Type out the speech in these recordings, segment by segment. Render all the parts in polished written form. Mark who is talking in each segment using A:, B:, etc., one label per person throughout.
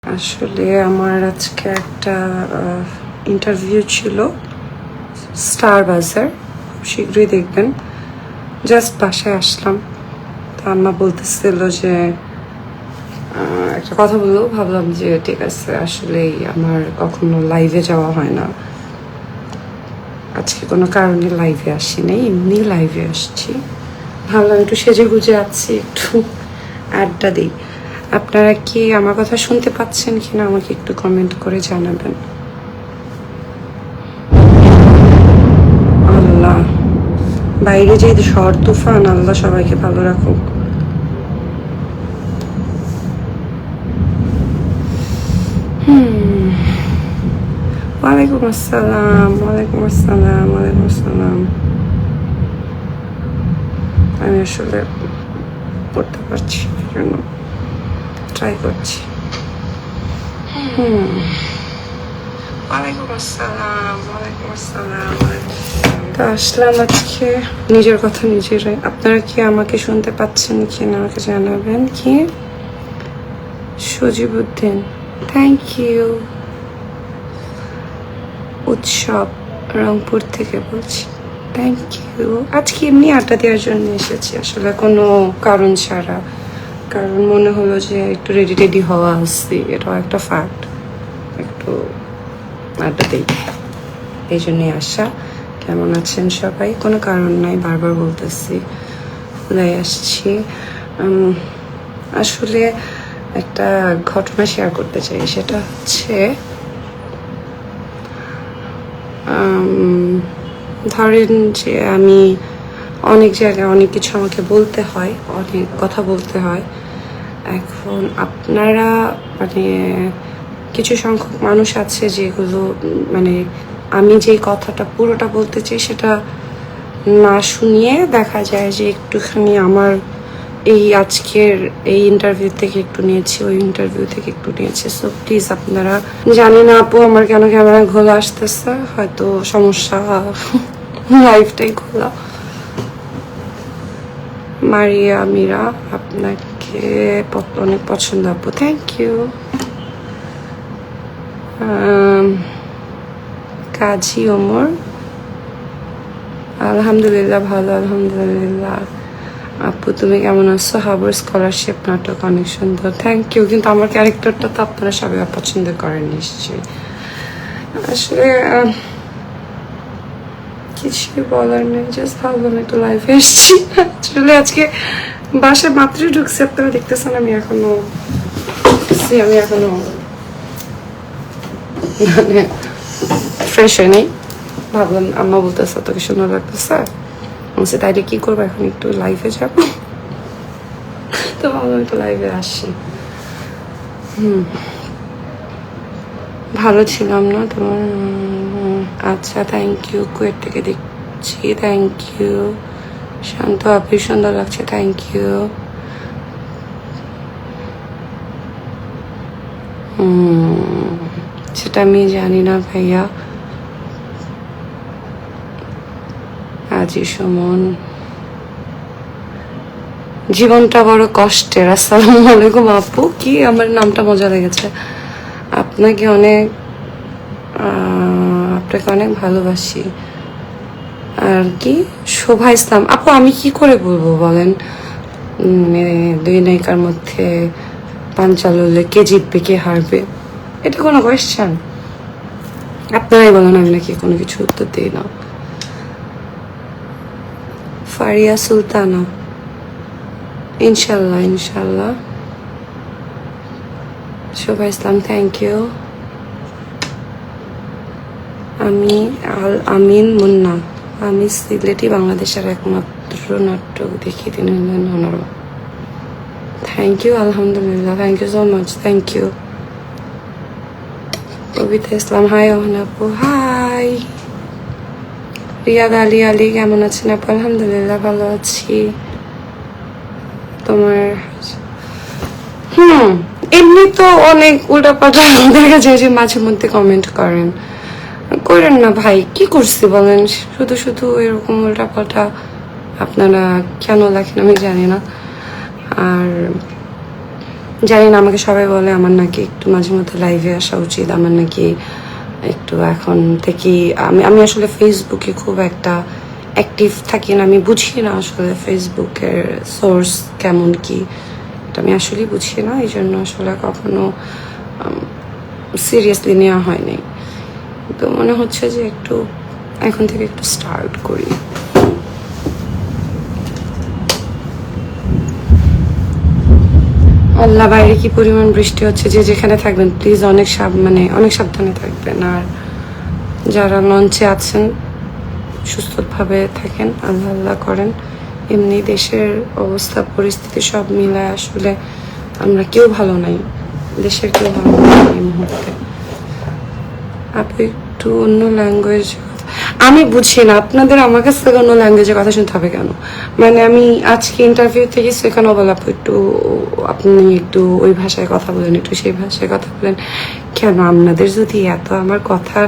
A: আসলে আমার আজকে একটা ইন্টারভিউ ছিল স্টার বাজার, শীঘ্রই দেখবেন। জাস্ট বাসায় আসলাম, তো আম্মা বলতেছিল যে একটা কথা বললো, ভাবলাম যে ঠিক আছে। আসলেই আমার কখনো লাইভে যাওয়া হয় না, আজকে কোনো কারণে লাইভে আসিনি, এমনি লাইভে আসছি। ভাবলাম একটু সেজে গুজে আছি, একটু আড্ডা দিই। আপনারা কি আমার কথা শুনতে পাচ্ছেন কিনা আমাকে একটু কমেন্ট করে জানাবেন। আল্লাহ, বাইরে যে ঝড় তুফান, আল্লাহ সবাইকে ভালো রাখুক। ওয়ালাইকুম আসসালাম, ওয়ালাইকুম আসসালাম, ওয়ালাইকুম আসসালাম। আমি আসলে পড়তে পারছি, জন্য ট্রাই করছি। ওয়ালাইকুম আসসালাম, ওয়ালাইকুম আসসালাম। তো আসলাম আজকে নিজের কথা নিজেরাই। আপনারা কি আমাকে শুনতে পাচ্ছেন কিনা আমাকে জানাবেন। কি সজিবউদ্দিন, থ্যাংক ইউ। উৎসব, রংপুর থেকে বলছি, থ্যাংক ইউ। আজকে এমনি আড্ডা দেওয়ার জন্য এসেছি, আসলে কোনো কারণ ছাড়া। কারণ মনে হলো যে একটু রেডি টেডি হওয়া আসছি, এটাও একটা ফ্যাক্ট, একটু আড্ডা দিই, এই জন্যই আসা। কেমন আছেন সবাই? কোনো কারণ নাই, বারবার বলতেছি, ভুলাই আসছি। আসলে একটা ঘটনা শেয়ার করতে চাই, সেটা হচ্ছে ধরেন যে আমি অনেক জায়গায় অনেক কিছু আমাকে বলতে হয়, অনেক কথা বলতে হয়। এখন আপনারা মানে কিছু সংখ্যক মানুষ আছে যেগুলো মানে আমি যে কথাটা পুরোটা বলতে চাই সেটা না শুনিয়ে দেখা যায় যে একটুখানি আমার এই আজকের এই ইন্টারভিউ থেকে একটু নিয়েছি, ওই ইন্টারভিউ থেকে একটু নিয়েছি। সো প্লিজ আপনারা, জানি না আপু আমার কেন ক্যামেরা খোলা আসতেছে, হয়তো সমস্যা, লাইফটাই খোলা। মারিয়া মীরা, আপনাকে অনেক পছন্দ আপু, থ্যাংক ইউ। কাজী ওমর, আলহামদুলিল্লাহ ভালো, আলহামদুলিল্লাহ। আপু তুমি কেমন আছো? হাবর স্কলারশিপ নাটক অনেক সুন্দর, থ্যাংক ইউ। কিন্তু আমার ক্যারেক্টারটা তো আপনারা সবাই পছন্দ করেন নিশ্চয়ই। আসলে কিছুই বলার নেই, জাস্ট ভাবলাম একটু লাইভে এসছি। আসলে আজকে বাসায় মাত্রই ঢুকছি, আপনারা দেখতেছেন আমি এখনো মানে ফ্রেশ হয়ে নেই। ভাবলাম, আম্মা বলতেছে তোকে সুন্দর লাগতেছে, বলছে তাইলে কি করবো, এখন একটু লাইভে যাব। তো ভাবলাম একটু লাইভে আসি। ভালো ছিলাম না তোমার? আচ্ছা, থ্যাংক ইউ। কুয়েট থেকে দেখছি, থ্যাংক ইউ। শান্ত আপনি সুন্দর লাগছে, থ্যাংক ইউ। সেটা আমি জানি না ভাইয়া। আজি সুমন, জীবনটা বড় কষ্টের। আসসালামু আলাইকুম আপু, কি আমার নামটা মজা লেগেছে। আপনাকে অনেক ভালোবাসি। আর কি শোভা ইসলাম আপু, আমি কি করে বলবো বলেন, দুই নায়িকার মধ্যে পাঞ্চাললে কে জিতবে কে হারবে, এটা কোনো কোয়েশ্চেন? আপনারাই বলেন, আমি নাকি কোনো কিছু উত্তর দিই না। ফারিয়া সুলতানা, ইনশাল্লাহ ইনশাল্লাহ। শোভা ইসলাম, থ্যাংক ইউ। আমি আমিন মুন্না, আমি সিলেটি বাংলাদেশের একমাত্র নাটক দেখি তিনি হলেন। থ্যাংক ইউ, আলহামদুলিল্লাহ, thank you so much, thank you. Kabita Islam, hi অহন আপু, হাই। রিয়াদ আলী, কেমন আছেন আপু? আলহামদুলিল্লাহ ভালো আছি। তোমার এমনি তো অনেক উল্টাপাল্টা দেখা যায় যে মাঝে মধ্যে কমেন্ট করেন না ভাই, কি করছি বলেন? শুধু শুধু এরকম উল্টাপাল্টা আপনারা কেন লেখেন আমি জানি না। আর জানি না, আমাকে সবাই বলে আমার নাকি একটু মাঝে মধ্যে লাইভে আসা উচিত, আমার নাকি একটু এখন থেকে আমি আসলে ফেসবুকে খুব একটা অ্যাক্টিভ থাকি না, আমি বুঝি না আসলে ফেসবুকের সোর্স কেমন কি, এটা আমি আসলেই বুঝি না, এই জন্য আসলে কখনো সিরিয়াসলি নেওয়া হয়নি। তো মনে হচ্ছে যে একটু এখন থেকে একটু স্টার্ট করি। আল্লাহ, বাইরে কি পরিমাণ বৃষ্টি হচ্ছে, যে যেখানে থাকবেন প্লিজ অনেক অনেক সাবধানে থাকবেন। আর যারা লঞ্চে আছেন সুস্থভাবে থাকেন, আল্লাহ আল্লাহ করেন। এমনি দেশের অবস্থা পরিস্থিতি সব মিলায় আসলে আমরা কেউ ভালো নাই, দেশের কেউ ভালো নাই এই মুহূর্তে। আপু একটু অন্য ল্যাঙ্গুয়েজ, আমি বুঝি না আপনাদের আমার কাছ থেকে অন্য ল্যাঙ্গুয়েজে কথা শুনতে হবে কেন? মানে আমি আজকে ইন্টারভিউতে গেছি, এখানে বলা একটু আপনি একটু ওই ভাষায় কথা বলেন, একটু সেই ভাষায় কথা বলেন কেন? আপনাদের যদি এত আমার কথা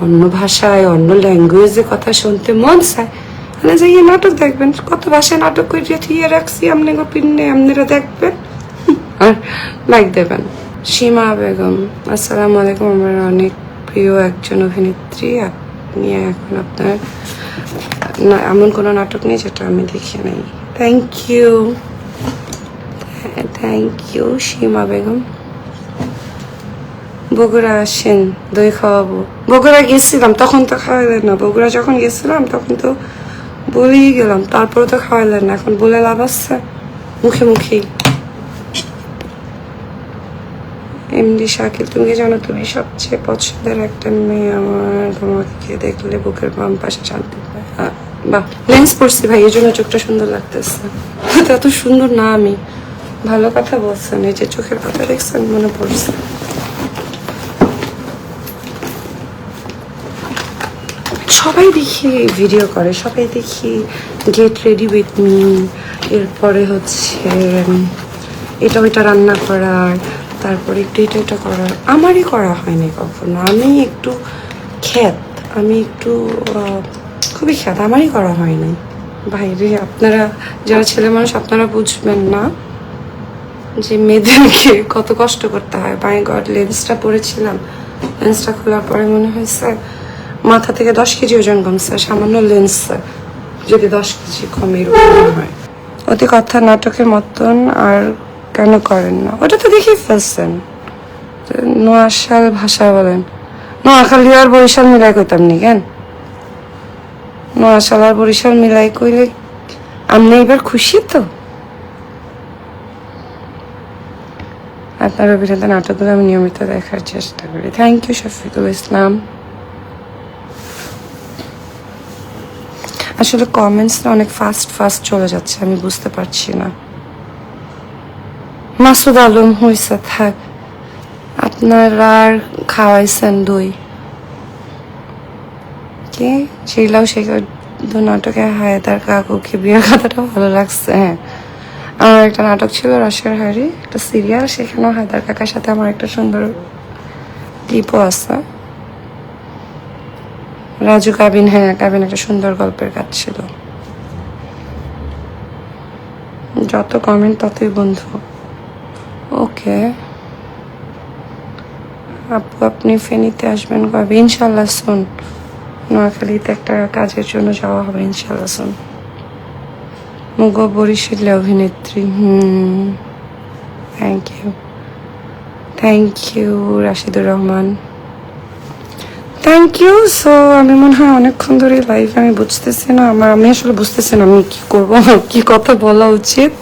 A: অন্য ভাষায় অন্য ল্যাঙ্গুয়েজে কথা শুনতে মন চায়, তাহলে যাইয়ে নাটক দেখবেন, কত ভাষায় নাটক করে থিয়ে রাখছি, আপনি পিন্নে আপনারা দেখবেন আর লাইক দেবেন। সীমা বেগম, আসসালামু আলাইকুম, আমার অনেক প্রিয় একজন অভিনেত্রী। আপনি এখন আপনার এমন কোনো নাটক নেই যেটা আমি দেখি নাই। থ্যাংক ইউ সীমা বেগম। বগুড়া আসেন, দই খাওয়াবো। বগুড়া গেছিলাম, তখন তো খাওয়াইলেন না। বগুড়া যখন গেছিলাম তখন তো বলেই গেলাম, তারপরে তো খাওয়াইলেন না। এখন বলে লাভ আছে? মুখে মুখেই। এমডি শাকিল, তুমি কি জানো তুমি সবচেয়ে পছন্দের একটা মেয়ে আমার? তোমাকে দেখলে বুকের বাম পাশে শান্তি পায়। বাহ, লেন্স পড়ছি ভাই, এই জন্য চোখটা সুন্দর লাগতেছে। এত সুন্দর না আমি। ভালো কথা বলছেন, এই যে চোখের কথা দেখছেন, মনে পড়ছে। সবাই দেখি ভিডিও করে, সবাই দেখি গেট রেডি উইথ মি, এরপরে হচ্ছে এটা ওইটা রান্না করার, তারপরে একটু এটা করার। আমারই করা হয়নি কখনো। আমি একটু খ্যাত, আমি একটু খুবই খ্যাত, আমারই করা হয়নি। বাইরে আপনারা যারা ছেলে মানুষ আপনারা বুঝবেন না যে মেয়েদেরকে কত কষ্ট করতে হয়। মাই গড, লেন্সটা পরেছিলাম, লেন্সটা খোলার পরে মনে হয়েছে মাথা থেকে 10 কেজি ওজন কমছে। সামান্য লেন্স যদি 10 কেজি কমে এরকম হয়। ওতে কথা নাটকের মতন আর কেন করেন না? ওটা তো দেখেই ফেলছেন। নোয়াশাল ভাষা বলেন, নোয়াখালী আর বরিশাল মিলাই কইতাম নি কেন? নোয়াশাল আর বরিশাল মিলাই কইলে আপনি এবার খুশি তো? আপনার অভিনেতা নাটকগুলো আমি নিয়মিত দেখার চেষ্টা করি। Thank you Shafiqul Islam. আসলে কমেন্টসটা অনেক ফাস্ট চলে যাচ্ছে, আমি বুঝতে পারছি না। মাসুদ আলম, হইছে থাক, আপনারা খাওয়াইছেন দই কে? শিলাও সেই নাটকে হায়দার কাকুকে বিয়ের কথাটা ভালো লাগছে। হ্যাঁ, আমার একটা নাটক ছিল রসের হাড়ি, একটা সিরিয়াল, সেখানেও হায়দার কাকার সাথে আমার একটা সুন্দর ক্লিপও আছে। রাজু কাবিন, হ্যাঁ কাবিন একটা সুন্দর গল্পের কাজ ছিল। যত কমেন্ট ততই বন্ধু। ওকে আপু, আপনি ফেনীতে আসবেন কবে? ইনশাল্লাহ শুন, নোয়াখালীতে একটা কাজের জন্য যাওয়া হবে ইনশাল্লাহ শুন। মুগো বরিশালে অভিনেত্রী। Thank you Rashidur Rahman, thank you. So আমি মনে হয় অনেকক্ষণ ধরে লাইভ, আমি বুঝতেছি না, আমি আসলে বুঝতেছি না আমি কি করবো, কি কথা বলা উচিত।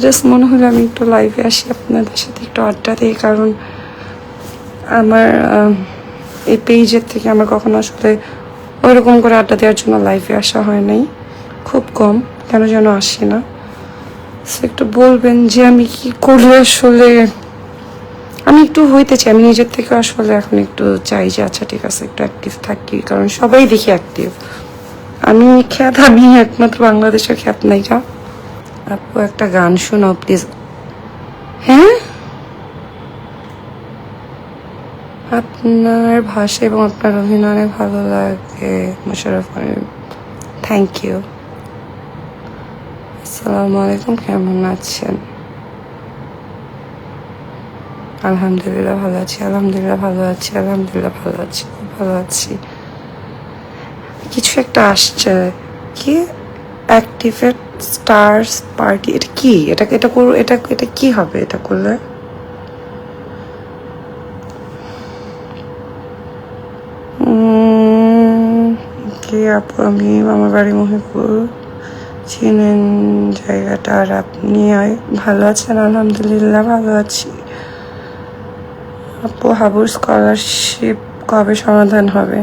A: জাস্ট মনে হলো আমি একটু লাইভে আসি, আপনাদের সাথে একটু আড্ডা দিই, কারণ আমার এই পেজের থেকে আমার কখনো আসলে ওইরকম করে আড্ডা দেওয়ার জন্য লাইভে আসা হয় নাই, খুব কম, কেন যেন আসি না। সো একটু বলবেন যে আমি কি করলে আসলে আমি একটু হইতে চাই, আমি নিজের থেকে আসলে এখন একটু চাই যে আচ্ছা ঠিক আছে একটু অ্যাক্টিভ থাকি, কারণ সবাই দেখি অ্যাক্টিভ। আমি খ্যাত, আমি একমাত্র বাংলাদেশের খ্যাত নায়িকা। আপু একটা গান শোনাও প্লিজ। হ্যাঁ, আপনার ভাষা এবং আপনার অভিনয় অনেক ভালো লাগে মোশাররফ। Thank you. আসসালামু আলাইকুম, কেমন আছেন? আলহামদুলিল্লাহ ভালো আছি, আলহামদুলিল্লাহ ভালো আছি, আলহামদুলিল্লাহ ভালো আছি, খুব ভালো আছি। কিছু একটা আসছে, কি অ্যাক্টিভেট স্টার্স পার্টি, এটা কি? এটা এটা করো, এটা এটা কি হবে এটা করলে? কি আপু, আমি মামার বাড়ি মহিপুর, চিনেন জায়গাটা? আর আপনি ভালো আছেন? আলহামদুলিল্লাহ ভালো আছি আপু। হাবুর স্কলারশিপ কবে সমাধান হবে?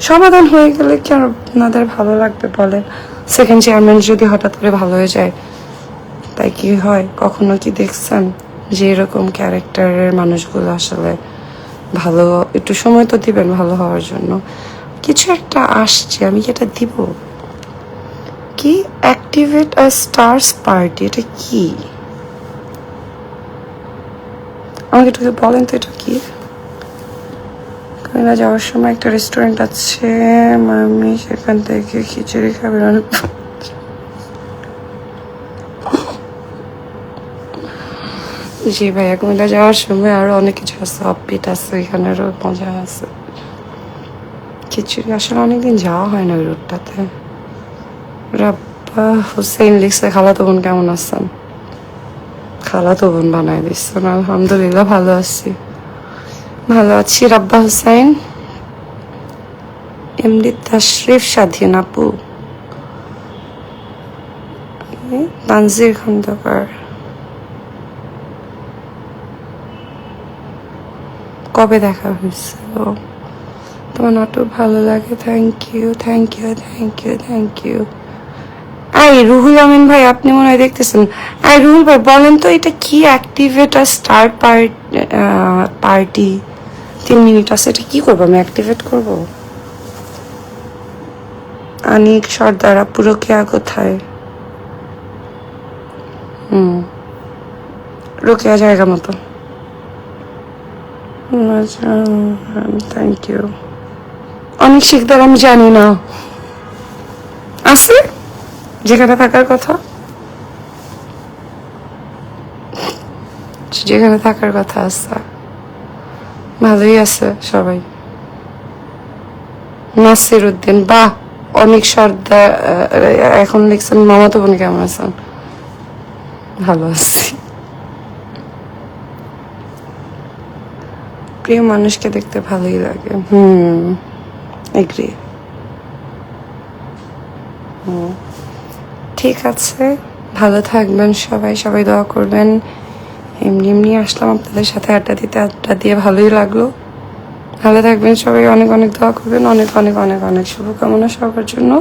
A: সমাধান হয়ে গেলে কি আর আপনাদের ভালো লাগবে বলেন? সেকেন্ড চেয়ারম্যান যদি হঠাৎ করে ভালো হয়ে যায়, তাই কি হয়? কখনো কি দেখছেন যে এরকম ক্যারেক্টারের মানুষগুলো আসলে ভালো, একটু সময় তো দিবেন ভালো হওয়ার জন্য। কিছু একটা আসছে, আমি কি এটা দিব? কি অ্যাক্টিভেট আ স্টার্স পার্টি, এটা কি? আমাকে একটু বলেন তো এটা কি? কুমিল্লা যাওয়ার সময় একটা রেস্টুরেন্ট আছে, মামি সেখান থেকে খিচুড়ি খাবেন। অনেক জি ভাইয়া, কুমিল্লা যাওয়ার সময় আরো অনেক কিছু আছে, অফবিট আছে, এখানে আরো মজা আছে। খিচুড়ি আসলে অনেকদিন যাওয়া হয় না ওই রোডটাতে। রাব্বা হুসেইন লিখছে, খালাতো বোন কেমন আছেন? খালাতো বোন বানাই দিচ্ছেন, আলহামদুলিল্লাহ ভালো আছি, ভালো আছি। রাব্বা হুসাইন, এমডি তাশরিফ স্বাধীন আপু, তানজির খন্দকার, কবে দেখা হয়েছিল? তোমার নাটক ভালো লাগে, thank you, thank you, thank you, thank you. আই রুহুল আমিন ভাই, আপনি মনে হয় দেখতেছেন। আই রুহুল ভাই বলেন তো এটা কি অ্যাক্টিভেট আর স্টার পার্টি? 3 মিনিট আছে, এটা কি করবো? আমি অ্যাক্টিভেট করবো? আনিক সর্দার আপু, রোকেয়া কোথায়? রোকেয়া জায়গা মতো। Thank you. অনেক শিকদার আমি জানি না, আছে যেখানে থাকার কথা, যেখানে থাকার কথা আছে, ভালোই আছে সবাই। নাসির উদ্দিন, বাহ। অনেক সর্দার এখন লিখছেন, মামাতো বোন কেমন আছেন? ভালো আছি। প্রিয় মানুষকে দেখতে ভালোই লাগে, এগ্রি। ঠিক আছে, ভালো থাকবেন সবাই, সবাই দোয়া করবেন। এমনি এমনি আসলাম আপনাদের সাথে আড্ডা দিতে, আড্ডা দিয়ে ভালোই লাগলো। ভালো থাকবেন সবাই, অনেক অনেক দোয়া করবেন, অনেক অনেক অনেক অনেক শুভকামনা সবার জন্য।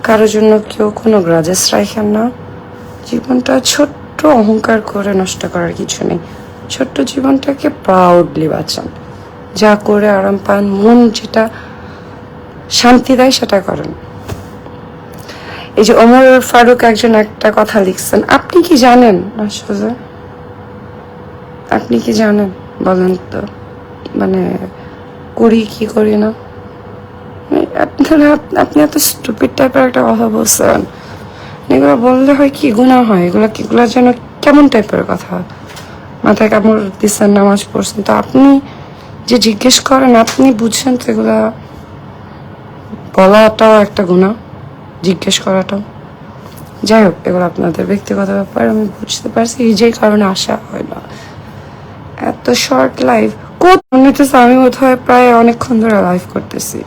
A: কারোর জন্য কেউ কোনো গ্রাজেস রাখেন না। জীবনটা ছোট্ট, অহংকার করে নষ্ট করার কিছু নেই। ছোট্ট জীবনটাকে প্রাউডলি বাঁচান, যা করে আরাম পান, মন যেটা শান্তি দেয় সেটা করেন। এই যে ওমর ফারুক একজন একটা কথা লিখছেন, আপনি কি জানেন? আসলে আপনি কি জানেন বলেন তো, মানে করি কি করি না? আপনি এত স্টুপিড টাইপের একটা কথা বলছেন, এগুলো বললে হয় কি গুনাহ হয়? এগুলা যেন কেমন টাইপের কথা? মাথায় কামড় দিচ্ছেন, নামাজ পড়ছেন, তো আপনি যে জিজ্ঞেস করেন আপনি বুঝছেন তো এগুলা বলাটাও একটা গুনাহ, জিজ্ঞেস করাটাও। যাই হোক, এগুলো আপনাদের ব্যক্তিগত ব্যাপার, আমি বুঝতে পারছি, এই যে কারণে আসা হয় না। এত শর্ট লাইভ কোথাও, আমি বোধ হয় প্রায় অনেকক্ষণ ধরে লাইভ করতেছি।